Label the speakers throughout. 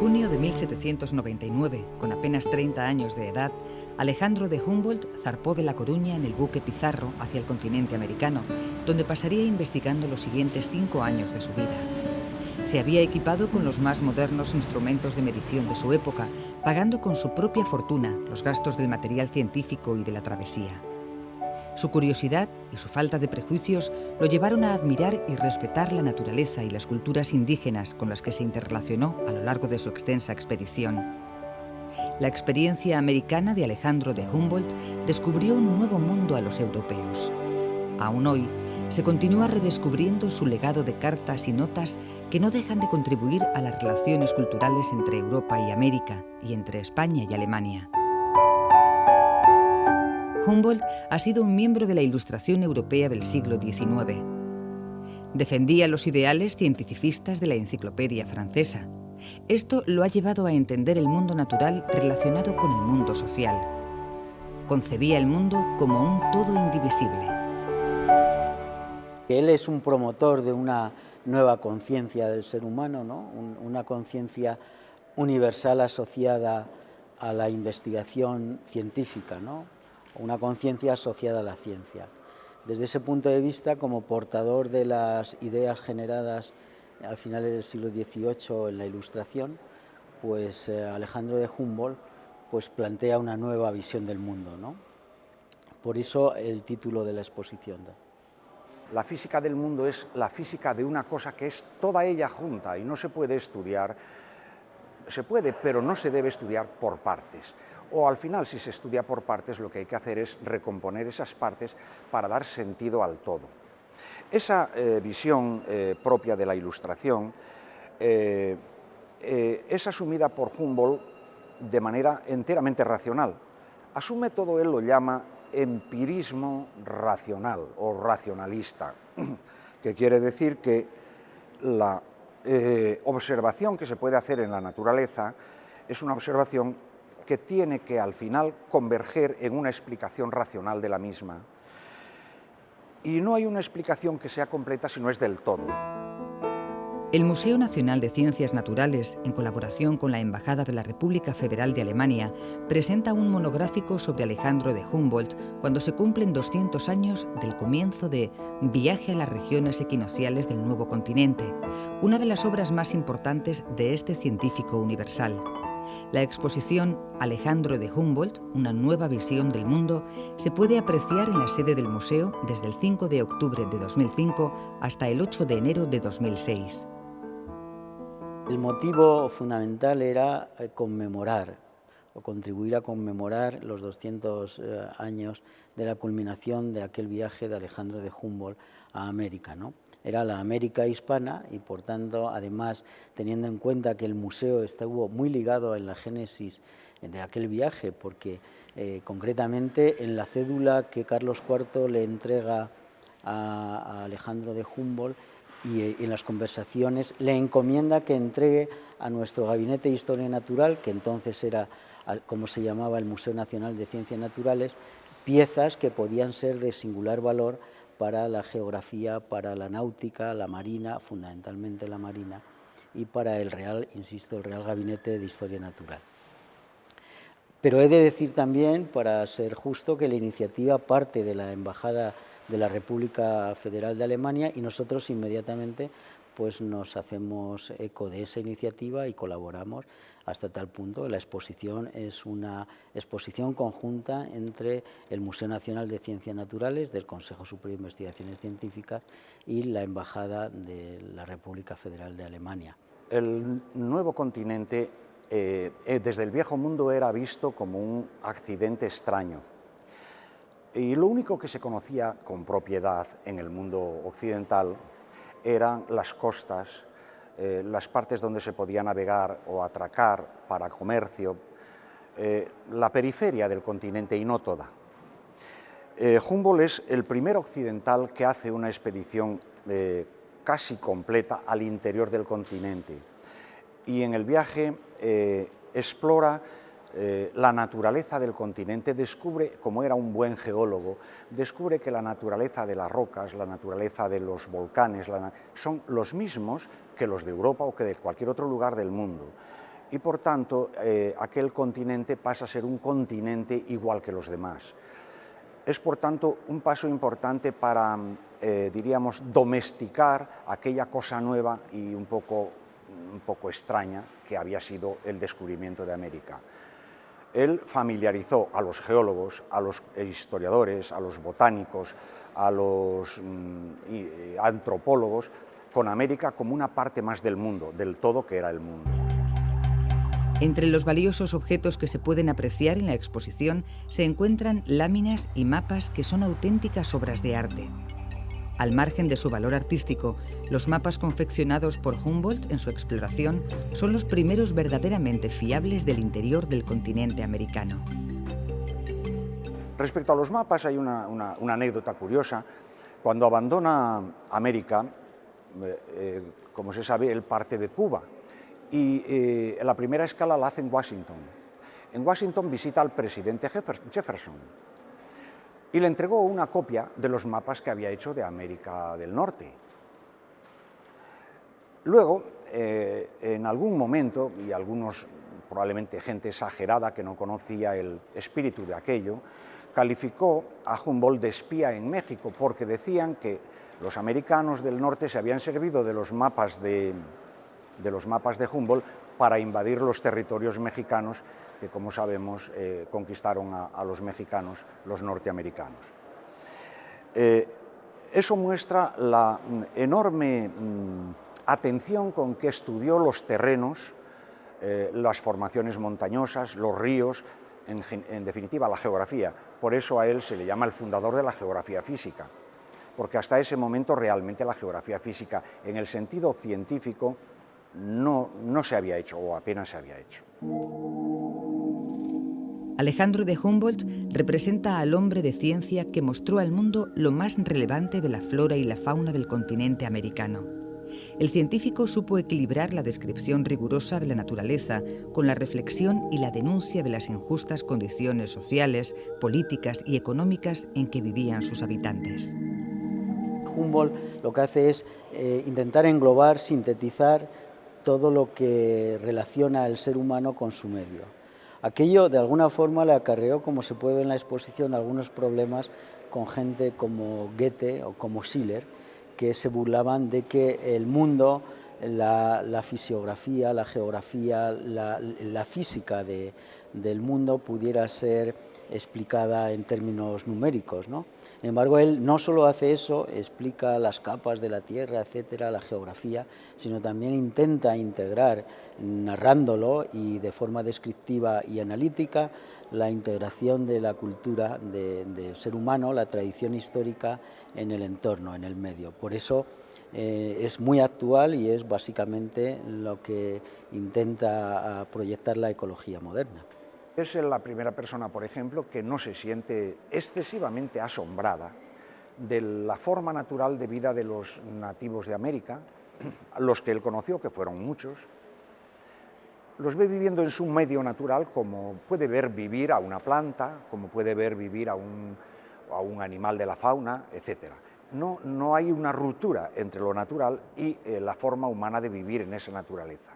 Speaker 1: junio de 1799, con apenas 30 años de edad, Alejandro de Humboldt zarpó de La Coruña en el buque Pizarro hacia el continente americano, donde pasaría investigando los siguientes 5 años de su vida. Se había equipado con los más modernos instrumentos de medición de su época, pagando con su propia fortuna los gastos del material científico y de la travesía. Su curiosidad y su falta de prejuicios lo llevaron a admirar y respetar la naturaleza y las culturas indígenas con las que se interrelacionó a lo largo de su extensa expedición. La experiencia americana de Alejandro de Humboldt descubrió un nuevo mundo a los europeos. Aún hoy, se continúa redescubriendo su legado de cartas y notas que no dejan de contribuir a las relaciones culturales entre Europa y América y entre España y Alemania. Humboldt ha sido un miembro de la Ilustración europea del siglo XIX. Defendía los ideales cientificistas de la Enciclopedia francesa. Esto lo ha llevado a entender el mundo natural relacionado con el mundo social. Concebía el mundo como un todo indivisible.
Speaker 2: Él es un promotor de una nueva conciencia del ser humano, ¿no? Una conciencia universal asociada a la investigación científica, ¿no? Una conciencia asociada a la ciencia. Desde ese punto de vista, como portador de las ideas generadas a finales del siglo XVIII en la Ilustración, pues Alejandro de Humboldt pues plantea una nueva visión del mundo, ¿no? Por eso el título de la exposición.
Speaker 3: La física del mundo es la física de una cosa que es toda ella junta y no se puede estudiar, se puede, pero no se debe estudiar por partes. O al final, si se estudia por partes, lo que hay que hacer es recomponer esas partes para dar sentido al todo. Esa visión propia de la Ilustración es asumida por Humboldt de manera enteramente racional. Asume todo, él lo llama empirismo racional o racionalista, que quiere decir que la observación que se puede hacer en la naturaleza es una observación que tiene que al final converger en una explicación racional de la misma. Y no hay una explicación que sea completa si no es del todo.
Speaker 1: El Museo Nacional de Ciencias Naturales, en colaboración con la Embajada de la República Federal de Alemania, presenta un monográfico sobre Alejandro de Humboldt cuando se cumplen 200 años del comienzo de Viaje a las regiones equinocciales del Nuevo Continente, una de las obras más importantes de este científico universal. La exposición Alejandro de Humboldt, una nueva visión del mundo, se puede apreciar en la sede del museo desde el 5 de octubre de 2005 hasta el 8 de enero de 2006.
Speaker 2: El motivo fundamental era conmemorar o contribuir a conmemorar los 200 años de la culminación de aquel viaje de Alejandro de Humboldt a América, ¿no? Era la América hispana y, por tanto, además, teniendo en cuenta que el museo estuvo muy ligado en la génesis de aquel viaje, porque concretamente en la cédula que Carlos IV le entrega a Alejandro de Humboldt y en las conversaciones le encomienda que entregue a nuestro Gabinete de Historia Natural, que entonces era como se llamaba el Museo Nacional de Ciencias Naturales, piezas que podían ser de singular valor para la geografía, para la náutica, la marina, fundamentalmente la marina, y para el Real, insisto, el Real Gabinete de Historia Natural. Pero he de decir también, para ser justo, que la iniciativa parte de la Embajada de la República Federal de Alemania y nosotros inmediatamente pues nos hacemos eco de esa iniciativa y colaboramos hasta tal punto que la exposición es una exposición conjunta entre el Museo Nacional de Ciencias Naturales del Consejo Superior de Investigaciones Científicas y la Embajada de la República Federal de Alemania.
Speaker 3: El nuevo continente desde el viejo mundo era visto como un accidente extraño. Y lo único que se conocía con propiedad en el mundo occidental eran las costas, las partes donde se podía navegar o atracar para comercio, la periferia del continente y no toda. Humboldt es el primer occidental que hace una expedición casi completa al interior del continente y en el viaje explora la naturaleza del continente, descubre, como era un buen geólogo, descubre que la naturaleza de las rocas, la naturaleza de los volcanes, son los mismos que los de Europa o que de cualquier otro lugar del mundo. y por tanto aquel continente pasa a ser un continente igual que los demás. Es por tanto un paso importante para, diríamos, domesticar aquella cosa nueva y un poco extraña que había sido el descubrimiento de América. Él familiarizó a los geólogos, a los historiadores, a los botánicos, a los antropólogos con América como una parte más del mundo, del todo que era el mundo.
Speaker 1: Entre los valiosos objetos que se pueden apreciar en la exposición se encuentran láminas y mapas que son auténticas obras de arte. Al margen de su valor artístico, los mapas confeccionados por Humboldt en su exploración son los primeros verdaderamente fiables del interior del continente americano.
Speaker 3: Respecto a los mapas hay una anécdota curiosa. Cuando abandona América, como se sabe, él parte de Cuba y la primera escala la hace en Washington. En Washington visita al presidente Jefferson y le entregó una copia de los mapas que había hecho de América del Norte. Luego, en algún momento, y algunos, probablemente gente exagerada que no conocía el espíritu de aquello, calificó a Humboldt de espía en México porque decían que los americanos del norte se habían servido de los mapas de Humboldt para invadir los territorios mexicanos que, como sabemos, conquistaron a los mexicanos, los norteamericanos. Eso muestra la enorme atención con que estudió los terrenos, las formaciones montañosas, los ríos, en definitiva la geografía. Por eso a él se le llama el fundador de la geografía física, porque hasta ese momento realmente la geografía física en el sentido científico no se había hecho o apenas se había hecho.
Speaker 1: Alejandro de Humboldt representa al hombre de ciencia que mostró al mundo lo más relevante de la flora y la fauna del continente americano. El científico supo equilibrar la descripción rigurosa de la naturaleza con la reflexión y la denuncia de las injustas condiciones sociales, políticas y económicas en que vivían sus habitantes.
Speaker 2: Humboldt lo que hace es intentar englobar, sintetizar todo lo que relaciona el ser humano con su medio. Aquello de alguna forma le acarreó, como se puede ver en la exposición, algunos problemas con gente como Goethe o como Schiller, que se burlaban de que el mundo, la fisiografía, la geografía, la física del mundo pudiera ser explicada en términos numéricos, ¿no? Sin embargo, él no solo hace eso, explica las capas de la Tierra, etcétera, la geografía, sino también intenta integrar, narrándolo y de forma descriptiva y analítica, la integración de la cultura del ser humano, la tradición histórica en el entorno, en el medio. Por eso es muy actual y es básicamente lo que intenta proyectar la ecología moderna.
Speaker 3: Es la primera persona, por ejemplo, que no se siente excesivamente asombrada de la forma natural de vida de los nativos de América, los que él conoció, que fueron muchos. Los ve viviendo en su medio natural, como puede ver vivir a una planta, como puede ver vivir a un animal de la fauna, etc. No hay una ruptura entre lo natural y la forma humana de vivir en esa naturaleza.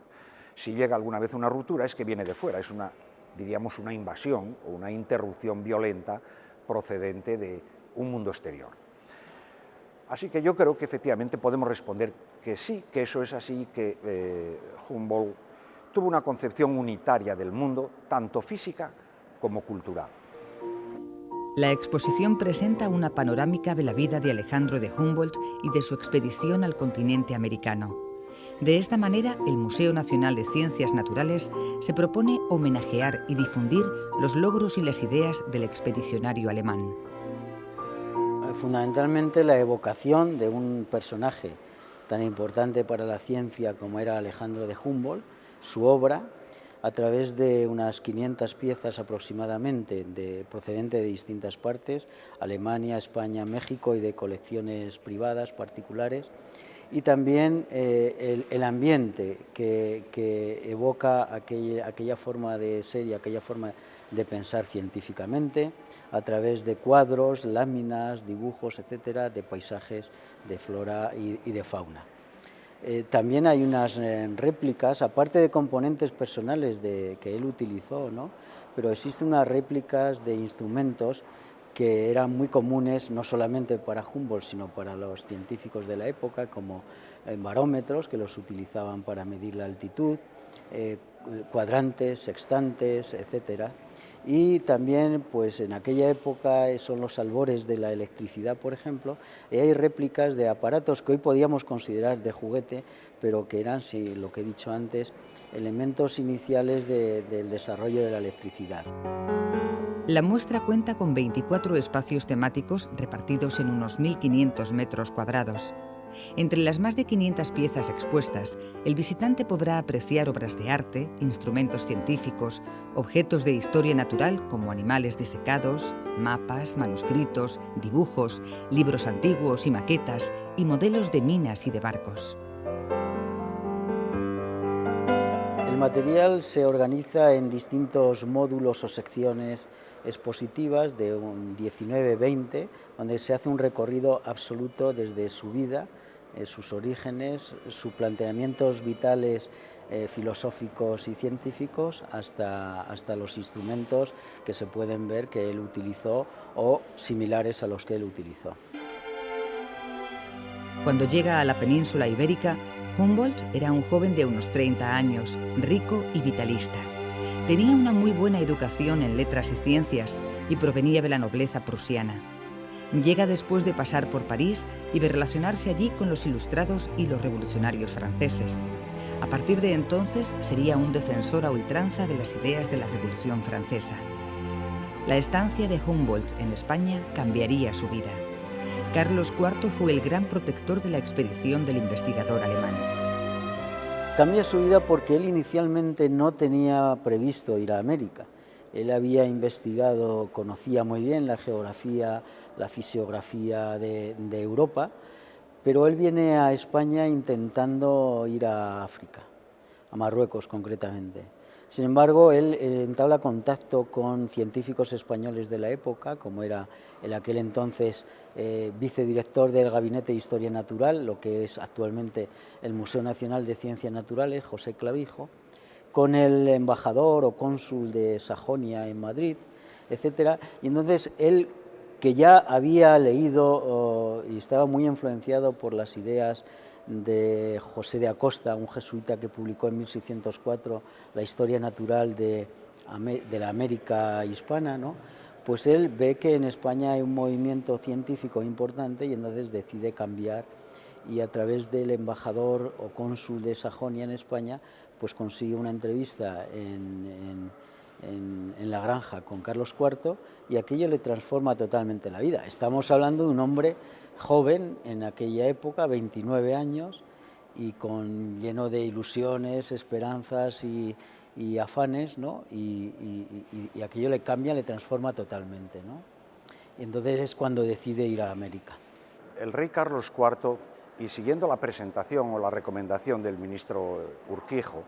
Speaker 3: Si llega alguna vez una ruptura es que viene de fuera, es diríamos una invasión o una interrupción violenta procedente de un mundo exterior. Así que yo creo que efectivamente podemos responder que sí, que eso es así, que Humboldt tuvo una concepción unitaria del mundo, tanto física como cultural.
Speaker 1: La exposición presenta una panorámica de la vida de Alejandro de Humboldt y de su expedición al continente americano. De esta manera, el Museo Nacional de Ciencias Naturales se propone homenajear y difundir los logros y las ideas del expedicionario alemán.
Speaker 2: Fundamentalmente la evocación de un personaje tan importante para la ciencia como era Alejandro de Humboldt, su obra, a través de unas 500 piezas aproximadamente procedente de distintas partes, Alemania, España, México, y de colecciones privadas, particulares, y también el ambiente que evoca aquella forma de ser y aquella forma de pensar científicamente a través de cuadros, láminas, dibujos, etcétera, de paisajes, de flora y de fauna. También hay unas réplicas, aparte de componentes personales que él utilizó, ¿no? Pero existen unas réplicas de instrumentos que eran muy comunes no solamente para Humboldt, sino para los científicos de la época, como barómetros, que los utilizaban para medir la altitud, cuadrantes, sextantes, etcétera. Y también, pues en aquella época, son los albores de la electricidad, por ejemplo, y hay réplicas de aparatos que hoy podíamos considerar de juguete, pero que eran, sí, lo que he dicho antes, elementos iniciales del desarrollo de la electricidad.
Speaker 1: La muestra cuenta con 24 espacios temáticos repartidos en unos 1.500 metros cuadrados. Entre las más de 500 piezas expuestas, el visitante podrá apreciar obras de arte, instrumentos científicos, objetos de historia natural como animales disecados, mapas, manuscritos, dibujos, libros antiguos y maquetas, y modelos de minas y de barcos.
Speaker 2: El material se organiza en distintos módulos o secciones expositivas de un 19-20, donde se hace un recorrido absoluto desde su vida, sus orígenes, sus planteamientos vitales, filosóficos y científicos, hasta los instrumentos que se pueden ver que él utilizó o similares a los que él utilizó.
Speaker 1: Cuando llega a la península ibérica, Humboldt era un joven de unos 30 años, rico y vitalista. Tenía una muy buena educación en letras y ciencias y provenía de la nobleza prusiana. Llega después de pasar por París y de relacionarse allí con los ilustrados y los revolucionarios franceses. A partir de entonces sería un defensor a ultranza de las ideas de la Revolución Francesa. La estancia de Humboldt en España cambiaría su vida. Carlos IV fue el gran protector de la expedición del investigador alemán.
Speaker 2: Cambia su vida porque él inicialmente no tenía previsto ir a América. Él había investigado, conocía muy bien la geografía, la fisiografía de Europa, pero él viene a España intentando ir a África, a Marruecos concretamente. Sin embargo, él entabla contacto con científicos españoles de la época, como era en aquel entonces vicedirector del Gabinete de Historia Natural, lo que es actualmente el Museo Nacional de Ciencias Naturales, José Clavijo, con el embajador o cónsul de Sajonia en Madrid, etcétera. Y entonces él, que ya había leído y estaba muy influenciado por las ideas de José de Acosta, un jesuita que publicó en 1604 la historia natural de la América hispana, ¿no? Pues él ve que en España hay un movimiento científico importante y entonces decide cambiar, y a través del embajador o cónsul de Sajonia en España, pues consigue una entrevista en la granja con Carlos IV, y aquello le transforma totalmente la vida. Estamos hablando de un hombre joven en aquella época, 29 años, y lleno de ilusiones, esperanzas y afanes, ¿no? Y aquello le cambia, le transforma totalmente, ¿no? Y entonces es cuando decide ir a América.
Speaker 3: El rey Carlos IV, y siguiendo la presentación o la recomendación del ministro Urquijo,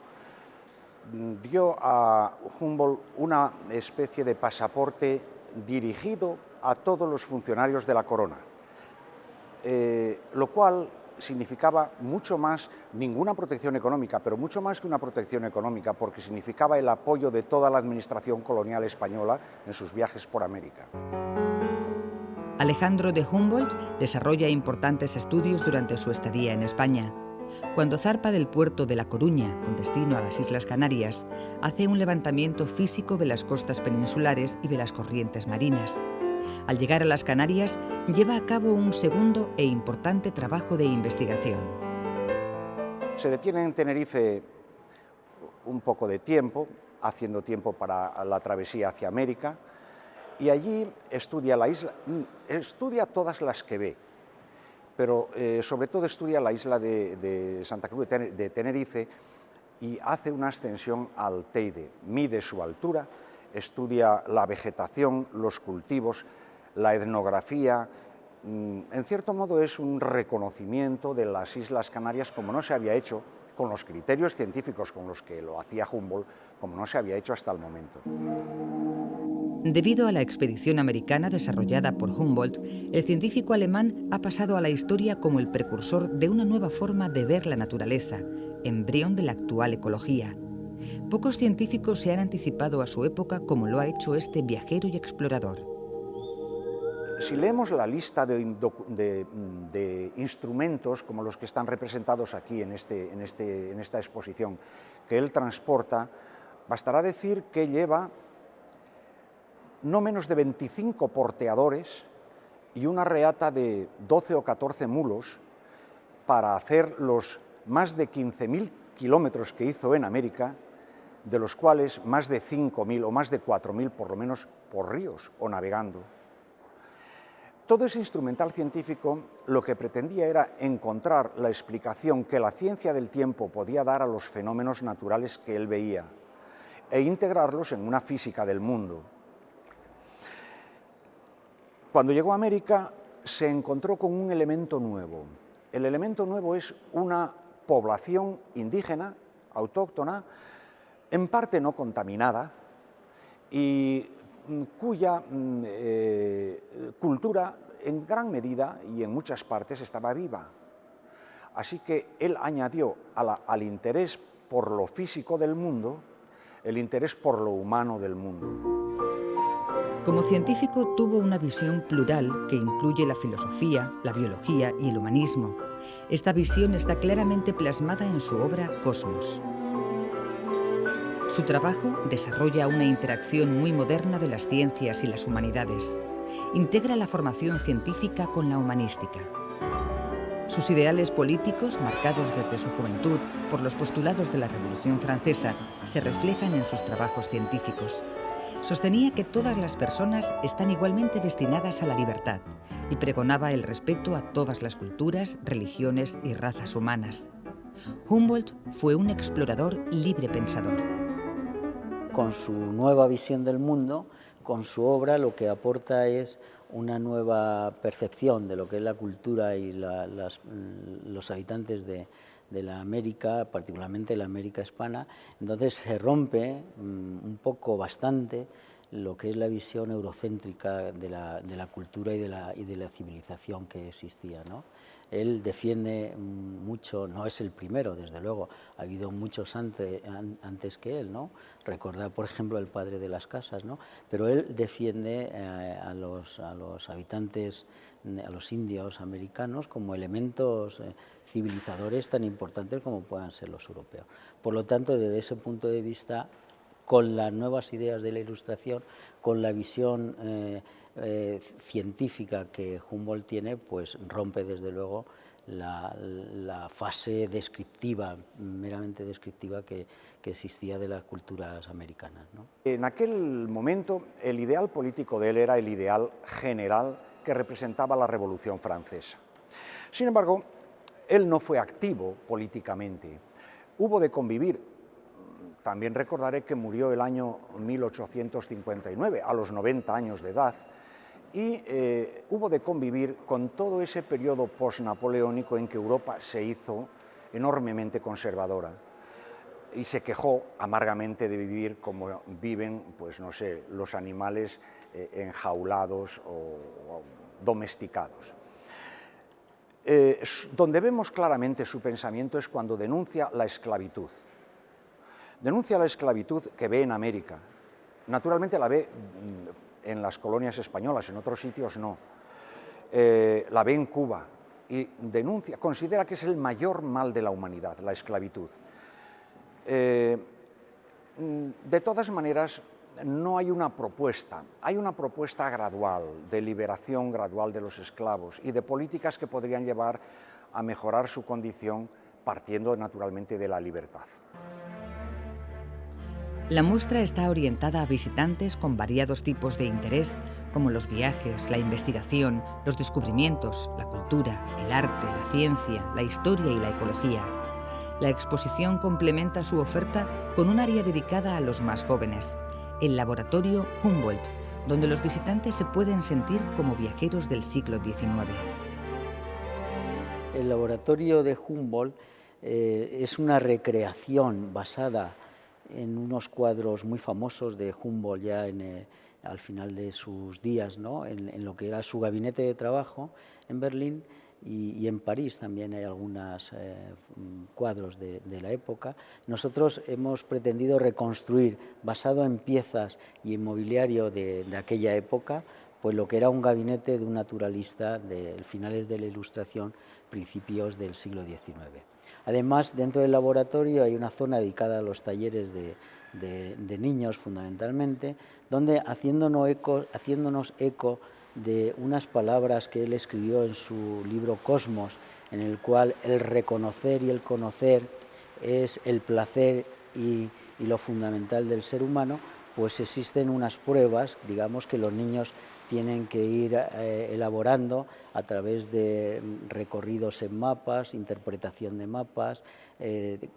Speaker 3: dio a Humboldt una especie de pasaporte dirigido a todos los funcionarios de la corona, lo cual significaba mucho más, ninguna protección económica, pero mucho más que una protección económica, porque significaba el apoyo de toda la administración colonial española en sus viajes por América.
Speaker 1: Alejandro de Humboldt desarrolla importantes estudios durante su estadía en España. Cuando zarpa del puerto de La Coruña, con destino a las Islas Canarias, hace un levantamiento físico de las costas peninsulares y de las corrientes marinas. Al llegar a las Canarias, lleva a cabo un segundo e importante trabajo de investigación.
Speaker 3: Se detiene en Tenerife un poco de tiempo, haciendo tiempo para la travesía hacia América, y allí estudia la isla, estudia todas las que ve, pero sobre todo estudia la isla de Santa Cruz de Tenerife, y hace una ascensión al Teide, mide su altura, estudia la vegetación, los cultivos, la etnografía. En cierto modo es un reconocimiento de las Islas Canarias como no se había hecho, con los criterios científicos con los que lo hacía Humboldt, como no se había hecho hasta el momento.
Speaker 1: Debido a la expedición americana desarrollada por Humboldt, el científico alemán ha pasado a la historia como el precursor de una nueva forma de ver la naturaleza, embrión de la actual ecología. Pocos científicos se han anticipado a su época como lo ha hecho este viajero y explorador.
Speaker 3: Si leemos la lista de instrumentos como los que están representados aquí en esta exposición que él transporta, bastará decir que lleva no menos de 25 porteadores y una reata de 12 o 14 mulos para hacer los más de 15.000 kilómetros que hizo en América, de los cuales más de 5.000 o más de 4.000 por lo menos por ríos o navegando. Todo ese instrumental científico lo que pretendía era encontrar la explicación que la ciencia del tiempo podía dar a los fenómenos naturales que él veía e integrarlos en una física del mundo. Cuando llegó a América se encontró con un elemento nuevo. El elemento nuevo es una población indígena, autóctona, en parte no contaminada y cuya cultura en gran medida y en muchas partes estaba viva. Así que él añadió al interés por lo físico del mundo, el interés por lo humano del mundo.
Speaker 1: Como científico tuvo una visión plural que incluye la filosofía, la biología y el humanismo. Esta visión está claramente plasmada en su obra Cosmos. Su trabajo desarrolla una interacción muy moderna de las ciencias y las humanidades. Integra la formación científica con la humanística. Sus ideales políticos, marcados desde su juventud por los postulados de la Revolución Francesa, se reflejan en sus trabajos científicos. Sostenía que todas las personas están igualmente destinadas a la libertad y pregonaba el respeto a todas las culturas, religiones y razas humanas. Humboldt fue un explorador libre pensador.
Speaker 2: Con su nueva visión del mundo, con su obra, lo que aporta es una nueva percepción de lo que es la cultura y los habitantes de la América, particularmente la América hispana. Entonces se rompe un poco, bastante, lo que es la visión eurocéntrica de la cultura y de la civilización que existía, ¿no? Él defiende mucho, no es el primero, desde luego, ha habido muchos antes que él, ¿no? Recordar, por ejemplo, el padre de las casas, ¿no? Pero él defiende a los habitantes, a los indios americanos, como elementos civilizadores tan importantes como puedan ser los europeos. Por lo tanto, desde ese punto de vista, con las nuevas ideas de la Ilustración, con la visión científica que Humboldt tiene, pues rompe desde luego la fase descriptiva, meramente descriptiva que existía de las culturas americanas, ¿no?
Speaker 3: En aquel momento el ideal político de él era el ideal general que representaba la Revolución Francesa. Sin embargo, él no fue activo políticamente. Hubo de convivir. También recordaré que murió el año 1859, a los 90 años de edad, y hubo de convivir con todo ese periodo posnapoleónico en que Europa se hizo enormemente conservadora y se quejó amargamente de vivir como viven, pues no sé, los animales enjaulados o domesticados. Donde vemos claramente su pensamiento es cuando denuncia la esclavitud. Denuncia la esclavitud que ve en América. Naturalmente la ve en las colonias españolas, en otros sitios no. La ve en Cuba y denuncia, considera que es el mayor mal de la humanidad, la esclavitud. De todas maneras, no hay una propuesta gradual, de liberación gradual de los esclavos y de políticas que podrían llevar a mejorar su condición partiendo naturalmente de la libertad.
Speaker 1: La muestra está orientada a visitantes con variados tipos de interés, como los viajes, la investigación, los descubrimientos, la cultura, el arte, la ciencia, la historia y la ecología. La exposición complementa su oferta con un área dedicada a los más jóvenes, el Laboratorio Humboldt, donde los visitantes se pueden sentir como viajeros del siglo XIX.
Speaker 2: El Laboratorio de Humboldt es una recreación basada en unos cuadros muy famosos de Humboldt ya en al final de sus días, ¿no? En lo que era su gabinete de trabajo en Berlín, y en París también hay algunos cuadros de la época. Nosotros hemos pretendido reconstruir, basado en piezas y en mobiliario de aquella época, pues lo que era un gabinete de un naturalista de finales de la Ilustración, principios del siglo XIX. Además, dentro del laboratorio hay una zona dedicada a los talleres de niños, fundamentalmente, donde haciéndonos eco de unas palabras que él escribió en su libro Cosmos, en el cual el reconocer y el conocer es el placer y lo fundamental del ser humano, pues existen unas pruebas, digamos, que los niños tienen que ir elaborando a través de recorridos en mapas, interpretación de mapas,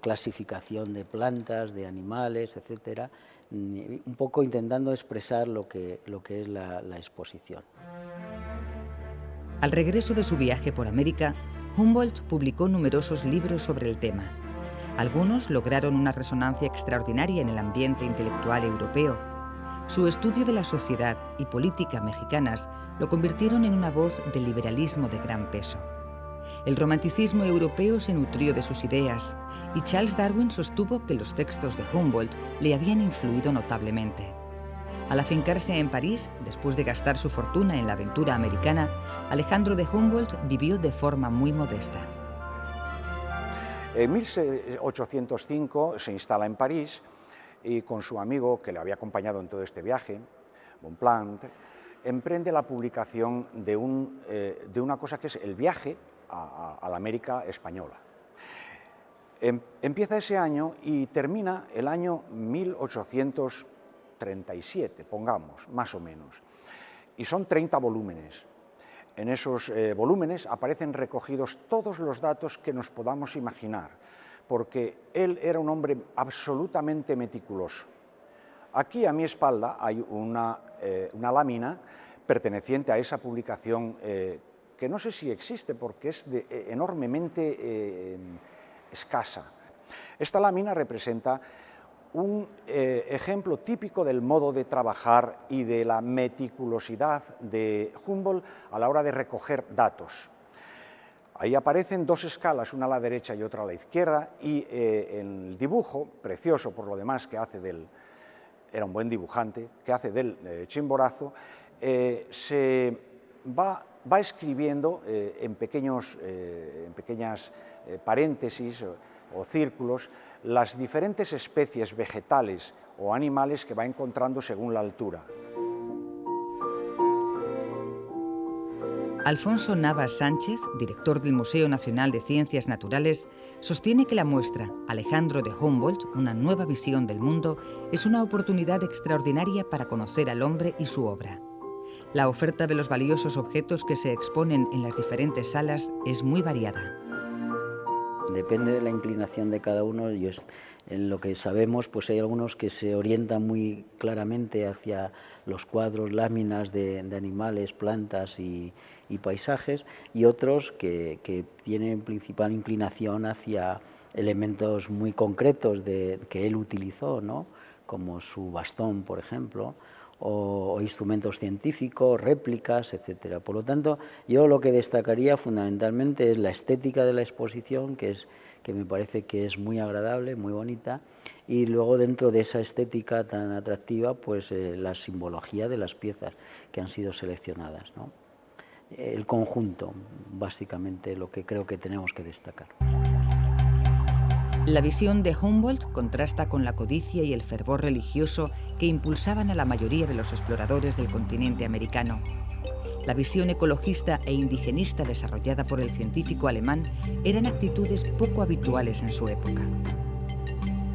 Speaker 2: clasificación de plantas, de animales, etcétera, un poco intentando expresar lo que es la exposición.
Speaker 1: Al regreso de su viaje por América, Humboldt publicó numerosos libros sobre el tema. Algunos lograron una resonancia extraordinaria en el ambiente intelectual europeo. Su estudio de la sociedad y política mexicanas lo convirtieron en una voz del liberalismo de gran peso. El romanticismo europeo se nutrió de sus ideas y Charles Darwin sostuvo que los textos de Humboldt le habían influido notablemente. Al afincarse en París, después de gastar su fortuna en la aventura americana, Alejandro de Humboldt vivió de forma muy modesta.
Speaker 3: En 1805 se instala en París y con su amigo que le había acompañado en todo este viaje, Bonpland, emprende la publicación de una cosa que es el viaje a la América española. Empieza ese año y termina el año 1837, pongamos, más o menos, y son 30 volúmenes. En esos volúmenes aparecen recogidos todos los datos que nos podamos imaginar, porque él era un hombre absolutamente meticuloso. Aquí a mi espalda hay una lámina perteneciente a esa publicación que no sé si existe porque es enormemente escasa. Esta lámina representa un ejemplo típico del modo de trabajar y de la meticulosidad de Humboldt a la hora de recoger datos. Ahí aparecen dos escalas, una a la derecha y otra a la izquierda, y en el dibujo, precioso por lo demás, que hace era un buen dibujante, que hace del Chimborazo, se va escribiendo en pequeñas paréntesis o círculos las diferentes especies vegetales o animales que va encontrando según la altura.
Speaker 1: Alfonso Navas Sánchez, director del Museo Nacional de Ciencias Naturales, sostiene que la muestra Alejandro de Humboldt, una nueva visión del mundo, es una oportunidad extraordinaria para conocer al hombre y su obra. La oferta de los valiosos objetos que se exponen en las diferentes salas es muy variada.
Speaker 2: Depende de la inclinación de cada uno. En lo que sabemos, pues hay algunos que se orientan muy claramente hacia los cuadros, láminas de animales, plantas y paisajes, y otros que tienen principal inclinación hacia elementos muy concretos que él utilizó, ¿no? Como su bastón, por ejemplo, o instrumentos científicos, réplicas, etc. Por lo tanto, yo lo que destacaría fundamentalmente es la estética de la exposición, que me parece que es muy agradable, muy bonita, y luego dentro de esa estética tan atractiva, pues la simbología de las piezas que han sido seleccionadas, ¿no? El conjunto, básicamente, lo que creo que tenemos que destacar.
Speaker 1: La visión de Humboldt contrasta con la codicia y el fervor religioso que impulsaban a la mayoría de los exploradores del continente americano. La visión ecologista e indigenista desarrollada por el científico alemán eran actitudes poco habituales en su época.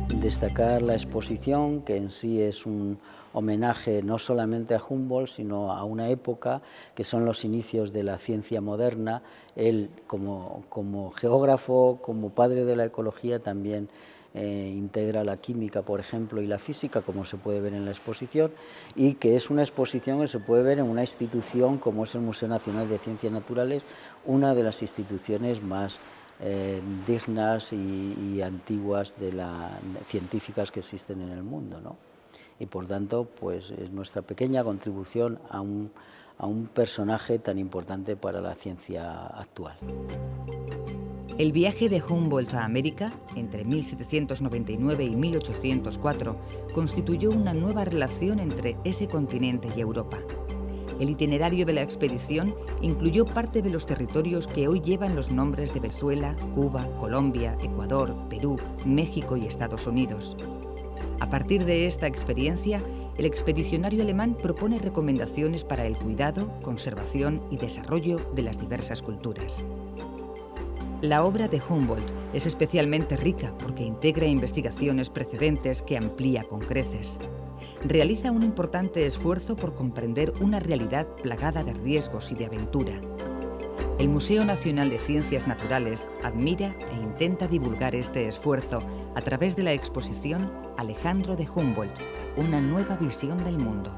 Speaker 2: Destacar la exposición, que en sí es un homenaje no solamente a Humboldt, sino a una época que son los inicios de la ciencia moderna. Él, como geógrafo, como padre de la ecología, también integra la química, por ejemplo, y la física, como se puede ver en la exposición, y que es una exposición que se puede ver en una institución como es el Museo Nacional de Ciencias Naturales, una de las instituciones más dignas y antiguas científicas que existen en el mundo, ¿no? y por tanto pues es nuestra pequeña contribución a un personaje tan importante para la ciencia actual.
Speaker 1: El viaje de Humboldt a América, entre 1799 y 1804, constituyó una nueva relación entre ese continente y Europa. El itinerario de la expedición incluyó parte de los territorios que hoy llevan los nombres de Venezuela, Cuba, Colombia, Ecuador, Perú, México y Estados Unidos. A partir de esta experiencia, el expedicionario alemán propone recomendaciones para el cuidado, conservación y desarrollo de las diversas culturas. La obra de Humboldt es especialmente rica porque integra investigaciones precedentes que amplía con creces. Realiza un importante esfuerzo por comprender una realidad plagada de riesgos y de aventura. El Museo Nacional de Ciencias Naturales admira e intenta divulgar este esfuerzo a través de la exposición Alejandro de Humboldt, una nueva visión del mundo.